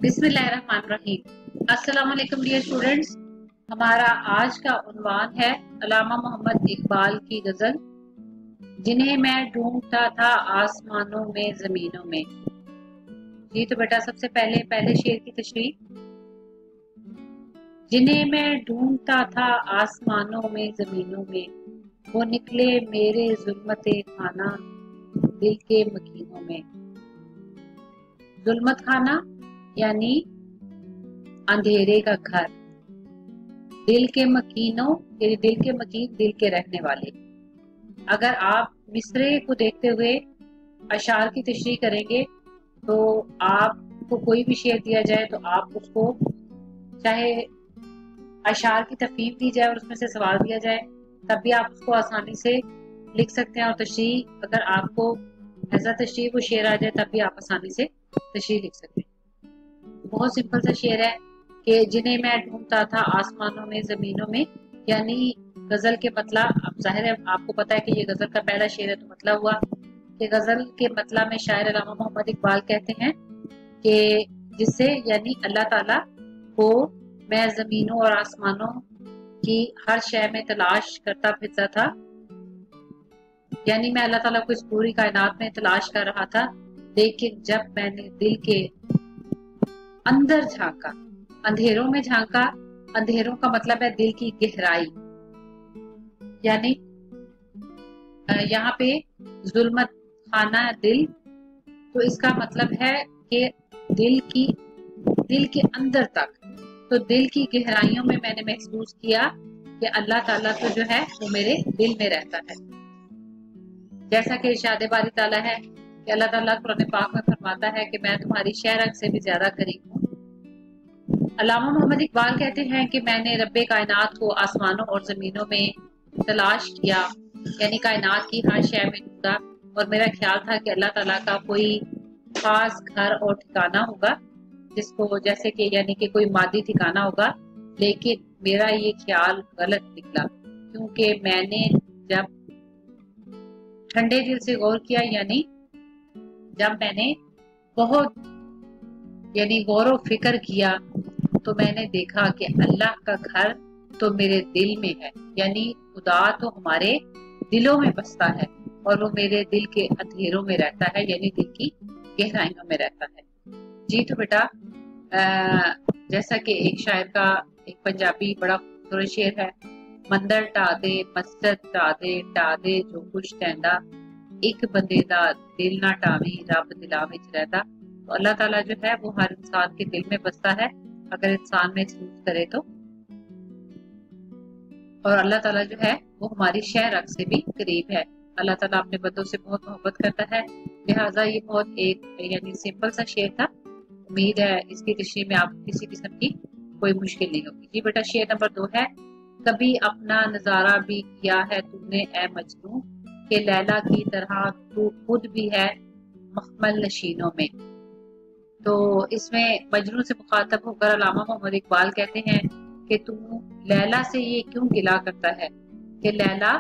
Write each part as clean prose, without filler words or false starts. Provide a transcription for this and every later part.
बिस्मिल्लाहिर्रहमानिर्रहीम। अस्सलाम वालेकुम डियर स्टूडेंट्स। हमारा आज का उन्वान है अल्लामा मोहम्मद इकबाल की गजल, जिन्हें मैं ढूंढता था आसमानों में जमीनों में। जी तो बेटा सबसे पहले शेर की तशरीह। जिन्हें मैं ढूंढता था आसमानों में जमीनों में, वो निकले मेरे जुल्मते खाना दिल के मकीनों में। जुल्मत खाना यानी अंधेरे का घर, दिल के मकीनों यानी दिल के मकीन, दिल के रहने वाले। अगर आप मिसरे को देखते हुए अशार की तशरीह करेंगे तो आपको कोई भी शेर दिया जाए तो आप उसको, चाहे अशार की तफहीम दी जाए और उसमें से सवाल दिया जाए, तब भी आप उसको आसानी से लिख सकते हैं। और तशरीह, अगर आपको ऐसा तशरीह को शेर आ जाए तब भी आप आसानी से तशरीह लिख सकते हैं। बहुत सिंपल सा शेर है कि जिन्हें मैं ढूंढता था आसमानों में जमीनों में, यानी गजल के मतलब, अब जाहिर है आपको पता है कि ये गजल का पहला शेर है, तो मतलब हुआ कि गजल के मतलब में शायर अल्लामा मोहम्मद इकबाल कहते हैं कि जिससे यानी अल्लाह ताला को मैं जमीनों और आसमानों की हर शय में तलाश करता फिरता था, यानी मैं अल्लाह ताला को इस पूरी कायनात में तलाश कर रहा था। लेकिन जब मैंने दिल के अंदर झांका, अंधेरों में झांका, अंधेरों का मतलब है दिल की गहराई, यानी यहाँ पे जुल्मत खाना दिल, तो इसका मतलब है कि दिल के अंदर तक, तो दिल की गहराइयों में मैंने महसूस किया कि अल्लाह ताला तो जो है वो मेरे दिल में रहता है। जैसा कि इरशाद बारी ताला है कि अल्लाह ताला कुरान पाक में फरमाता है कि मैं तुम्हारी शहरक से भी ज्यादा करीब हूँ। अल्लामा मोहम्मद इकबाल कहते हैं कि मैंने रब्बे कायनात को आसमानों और जमीनों में तलाश किया, यानी कायनात की हर शय में ढूंढा, और मेरा ख्याल था कि अल्लाह ताला का कोई खास घर और ठिकाना होगा, जिसको जैसे कि यानी कि कोई मादी ठिकाना होगा। लेकिन मेरा ये ख्याल गलत निकला, क्योंकि मैंने जब ठंडे दिल से गौर किया, यानी जब मैंने बहुत यानी गौर फिक्र किया, तो मैंने देखा कि अल्लाह का घर तो मेरे दिल में है, यानी खुदा तो हमारे दिलों में बसता है और वो मेरे दिल के अंधेरों में रहता है, यानी दिल की गहराइयों में रहता है। जी तो बेटा जैसा कि एक शायर का, एक पंजाबी बड़ा खूबसूरत शेर है, मंदिर ढा दे मस्जिद ढा दे जो कुछ कहता, एक बंदे दा दिल ना ढावी रब दिला विच रहता। तो अल्लाह ताला जो है वो हर इंसान के दिल में बसता है, अगर इंसान महसूस करे तो। और अल्लाह ताला जो है वो हमारी शहरक से भी करीब है। अल्लाह ताला अपने बंदों से बहुत मोहब्बत करता है, लिहाजा ये बहुत एक यानी सिंपल सा शेर था। उम्मीद है इसकी तशरीह में आपको किसी किस्म की कोई मुश्किल नहीं होगी। जी बेटा शेर नंबर 2 है, कभी अपना नजारा भी किया है तूने ए मजनू, के लैला की तरह तू खुद भी है मखमल नशीनों में। तो इसमें मजनू से मुखातब होकर अल्लामा मोहम्मद इकबाल कहते हैं कि तू लैला से ये क्यों गिला करता है कि लैला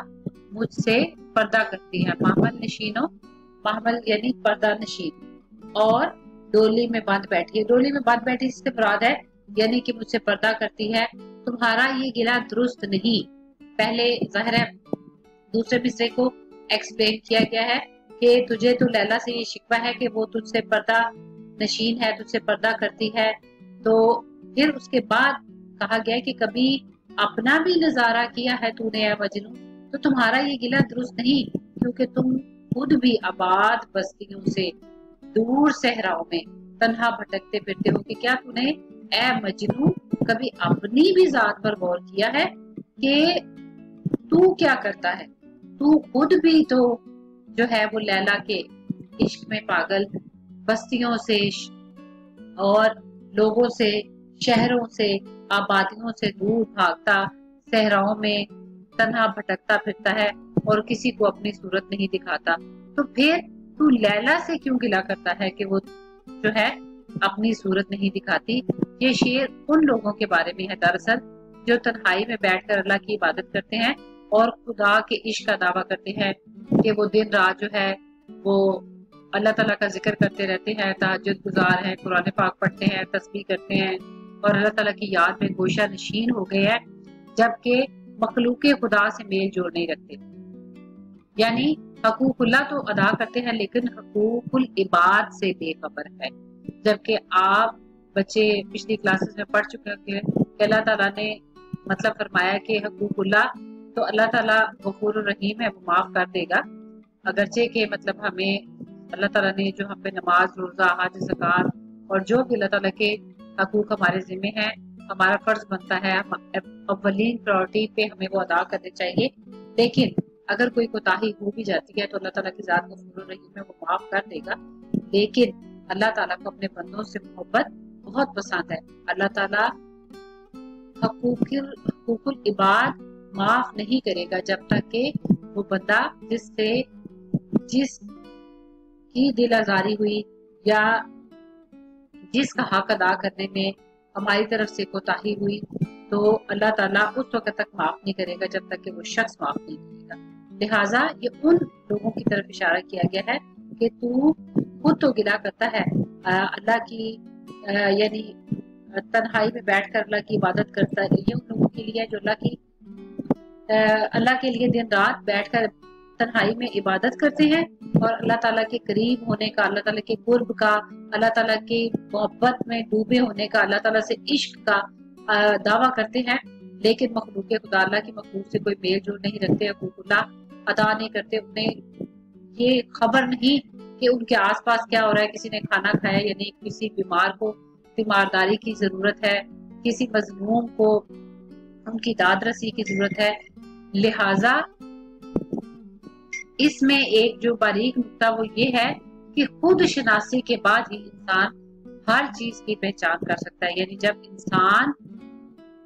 मुझसे पर्दा करती है। महमल नशीनों, महमल यानी पर्दा नशीन, और डोली में बंद बैठी है। डोली में बंद बैठी इससे मुराद है यानी कि मुझसे पर्दा करती है। तुम्हारा ये गिला दुरुस्त नहीं। पहले जाहिर है दूसरे मिसरे को एक्सप्लेन किया गया है कि तुझे तो लैला से ये शिकवा है कि वो तुझसे पर्दा नशीन है, तुझसे पर्दा करती है। तो फिर उसके बाद कहा गया कि कभी अपना भी नजारा किया है तूने या मजनू, तो तुम्हारा ये गिला दुरुस्त नहीं, क्योंकि तुम खुद भी आबाद बस्तियों से दूर सहराओं में तन्हा भटकते फिरते हो। कि क्या तूने ए मजनू कभी अपनी भी जात पर गौर किया है कि तू क्या करता है? तू खुद भी तो जो है वो लैला के इश्क में पागल, बस्तियों से और लोगों से, शहरों से, आबादियों से दूर भागता, सहराओं में तन्हा भटकता फिरता है और किसी को अपनी सूरत नहीं दिखाता। तो फिर तू लैला से क्यों गिला करता है कि वो जो है अपनी सूरत नहीं दिखाती? ये शेर उन लोगों के बारे में है दरअसल जो तन्हाई में बैठकर अल्लाह की इबादत करते हैं और खुदा के इश्क का दावा करते हैं कि वो दिन रात जो है वो اللہ تعالیٰ کا ذکر کرتے رہتے ہیں، تہجد گزار ہیں، قرآن پاک پڑھتے ہیں، تسبیح کرتے ہیں اور اللہ تعالیٰ کی یاد میں گوشہ نشین ہو گئے ہیں، جبکہ مخلوق خدا سے میل جوڑ نہیں رکھتے. یعنی حقوق اللہ تو ادا کرتے ہیں لیکن حقوق العباد سے بے خبر ہے. جبکہ آپ بچے پچھلی کلاسز میں پڑھ چکے ہیں کہ اللہ تعالیٰ نے مطلب فرمایا کہ حقوق اللہ تو اللہ تعالیٰ غفور الرحیم ہے، وہ معاف کر دے گا. اگرچہ کہ مطلب ہمیں اللہ تعالیٰ نے جو ہم پہ نماز، روزہ، حج، زکوٰۃ اور جو بھی اللہ تعالیٰ کے حقوق ہمارے ذمے ہیں، ہمارا فرض بنتا ہے اولین پرائورٹی پہ ہمیں وہ ادا کرنے چاہیے. لیکن اگر کوئی کوتاہی ہو بھی جاتی ہے تو اللہ تعالیٰ کی ذات غفور الرحیم ہے، وہ معاف کر دے گا. لیکن اللہ تعالیٰ کو اپنے بندوں سے محبت بہت پسند ہے. اللہ تعالیٰ حقوق العباد معاف نہیں کرے گا جب تک کہ وہ بندہ جس کی دل آزاری ہوئی یا جس کا حق ادا کرنے میں ہماری طرف سے کوتاہی ہوئی تو اللہ تعالیٰ اس وقت تک معاف نہیں کرے گا جب تک کہ وہ شخص معاف نہیں کرے گا. لہٰذا یہ ان لوگوں کی طرف اشارہ کیا گیا ہے کہ تو خود تو گلا کرتا ہے اللہ کی یعنی تنہائی میں بیٹھ کر اللہ کی عبادت کرتا ہے. یہ ان لوگوں کے لیے جو اللہ کے لیے دن رات بیٹھ کر تنہائی میں عبادت کرتے ہیں اور اللہ تعالیٰ کے قریب ہونے کا، اللہ تعالیٰ کے قرب کا، اللہ تعالیٰ کی محبت میں ڈوبے ہونے کا، اللہ تعالیٰ سے عشق کا دعویٰ کرتے ہیں. لیکن مخلوق خدا اللہ کی مخلوق سے کوئی میل جول نہیں رکھتے، حقوق اللہ ادا نہیں کرتے. انہیں یہ خبر نہیں کہ ان کے آس پاس کیا ہو رہا ہے، کسی نے کھانا کھایا یا نہیں، کسی بیمار کو تیمارداری کی ضرورت ہے، کسی مظلوم کو ان کی داد رسی کی ضرورت ہے. لہٰذا اس میں ایک جو باریک نقطہ وہ یہ ہے کہ خود شناسی کے بعد ہی انسان ہر چیز کی پہچان کر سکتا ہے. یعنی جب انسان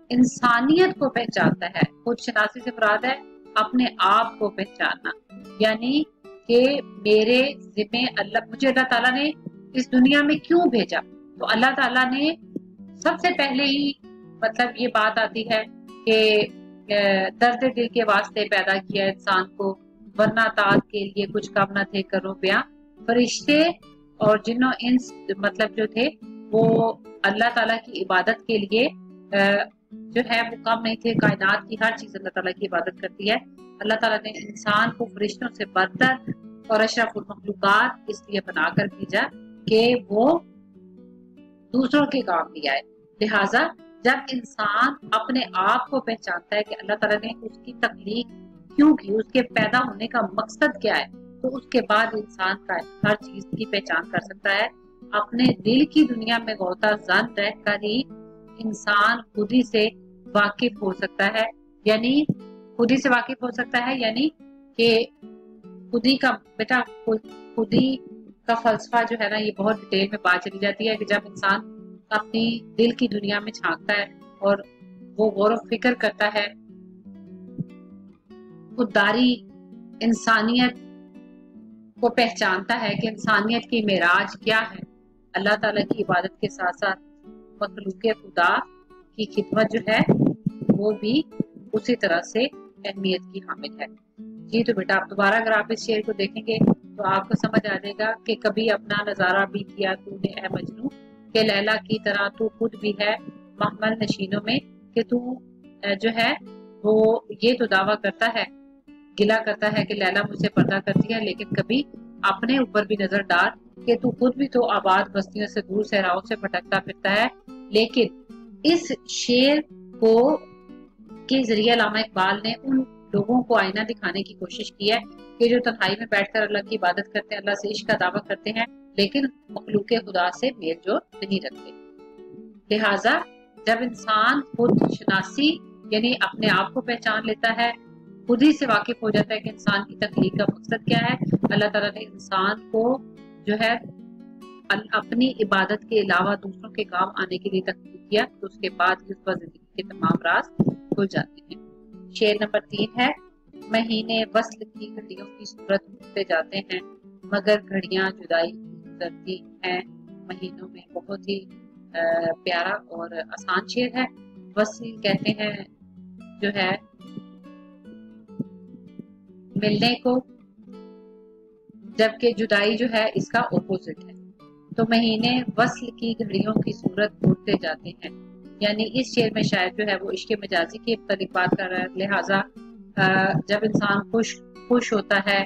انسانیت کو پہچانتا ہے، خود شناسی سے مراد ہے اپنے آپ کو پہچاننا، یعنی کہ میرے ذمہ مجھے اللہ تعالیٰ نے اس دنیا میں کیوں بھیجا. تو اللہ تعالیٰ نے سب سے پہلے ہی مطلب یہ بات آتی ہے کہ درد دل کے واسطے پیدا کیا انسان کو، ورنہ طاعت کے لیے کچھ کم نہ تھے کرو بیاں. فرشتے اور جنوں انس مطلب جو تھے وہ اللہ تعالیٰ کی عبادت کے لیے جو ہے وہ کم نہیں تھے. کائنات کی ہر چیز اللہ تعالیٰ کی عبادت کرتی ہے. اللہ تعالیٰ نے انسان کو فرشتوں سے برتر اور اشرف المخلوقات اس لیے بنا کر بھیجا کہ وہ دوسروں کے کام بھی آئے. لہٰذا جب انسان اپنے آپ کو پہچانتا ہے کہ اللہ تعالیٰ نے اس کی تخلیق کیوں کی، اس کے پیدا ہونے کا مقصد کیا ہے، تو اس کے بعد انسان کا ہر چیز کی پہچان کر سکتا ہے. اپنے دل کی دنیا میں غوطہ زن رہ کر ہی انسان خودی سے واقف ہو سکتا ہے. یعنی خودی سے واقف ہو سکتا ہے یعنی کہ خودی کا بیٹا خودی کا فلسفہ جو ہے نا یہ بہت ڈیٹیل میں بات چلی جاتی ہے کہ جب انسان اپنی دل کی دنیا میں جھانکتا ہے اور وہ غور و فکر کرتا ہے، خودداری انسانیت کو پہچانتا ہے کہ انسانیت کی معراج کیا ہے. اللہ تعالیٰ کی عبادت کے ساتھ ساتھ مخلوق خدا کی خدمت جو ہے وہ بھی اسی طرح سے اہمیت کی حامل ہے. جی تو بیٹا آپ دوبارہ اگر آپ اس شعر کو دیکھیں گے تو آپ کو سمجھ آ جائے گا کہ کبھی اپنا نظارہ بھی کیا تو نے اے مجنوں، کہ لیلا کی طرح تو خود بھی ہے محمل نشینوں میں. کہ تو جو ہے وہ یہ تو دعویٰ کرتا ہے، گلا کرتا ہے کہ لیلا مجھ سے پردہ کرتی ہے، لیکن کبھی اپنے اوپر بھی نظر ڈال کہ تو خود بھی تو آباد بستیوں سے دور صحراؤں سے بھٹکتا پھرتا ہے. لیکن اس شعر کو کے ذریعے علامہ اقبال نے ان لوگوں کو آئینہ دکھانے کی کوشش کی ہے کہ جو تنہائی میں بیٹھ کر اللہ کی عبادت کرتے ہیں، اللہ سے عشق کا دعویٰ کرتے ہیں لیکن مخلوق خدا سے میل جول نہیں رکھتے. لہٰذا جب انسان خود شناسی یعنی اپنے آپ کو پہچان لیتا ہے، خود ہی سے واقف ہو جاتا ہے کہ انسان کی تخلیق کا مقصد کیا ہے. اللہ تعالیٰ نے انسان کو جو ہے اپنی عبادت کے علاوہ دوسروں کے کام آنے کے لیے تخلیق کیا، تو اس کے بعد اس پر زندگی کے تمام راز کھل جاتے ہیں. شعر نمبر 3 ہے، مہینے وصل کی گھڑیوں کی صورت ہوتے جاتے ہیں مگر گھڑیاں جدائی گزرتی ہیں مہینوں میں. بہت ہی پیارا اور آسان شعر ہے. وصل کہتے ہیں جو ہے ملنے کو، जबकि जुदाई जो है इसका ऑपोजिट है। तो महीने वस्ल की घड़ियों की सूरत बढ़ते जाते हैं। यानी इस शेर में शायर जो है वो इश्क मजाजी की मुतालिक बात कर रहा है। लिहाजा जब इंसान खुश होता है,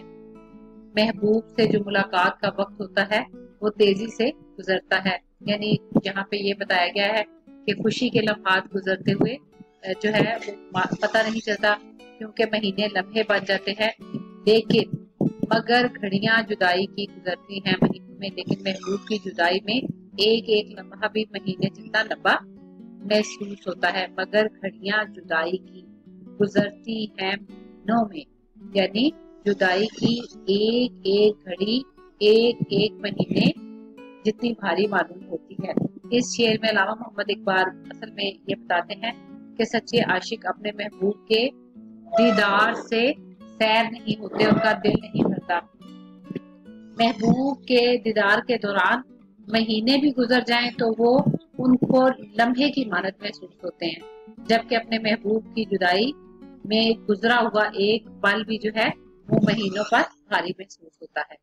महबूब से जो मुलाकात का वक्त होता है वो तेजी से गुजरता है। यानी यहाँ पे ये बताया गया है कि खुशी के लम्हात गुजरते हुए जो है वो पता नहीं चलता, क्योंकि महीने लम्हे बन जाते हैं। लेकिन मगर घड़ियां जुदाई की गुजरती हैं महीनों में, लेकिन महबूब की जुदाई में एक एक लम्हा भी महीने जितना लंबा महसूस होता है। मगर घड़ियां जुदाई की गुजरती हैं महीनों में, यानी जुदाई की एक एक घड़ी एक एक महीने जितनी भारी मालूम होती है। इस शेर में अल्लामा मोहम्मद इकबाल असल में ये बताते हैं कि सच्चे आशिक अपने महबूब के दीदार से सैर नहीं होते, उनका दिल नहीं भरता। महबूब के दीदार के दौरान महीने भी गुजर जाएं तो वो उनको लम्हे की मानत महसूस होते हैं, जबकि अपने महबूब की जुदाई में गुजरा हुआ एक पल भी जो है वो महीनों पर भारी महसूस होता है।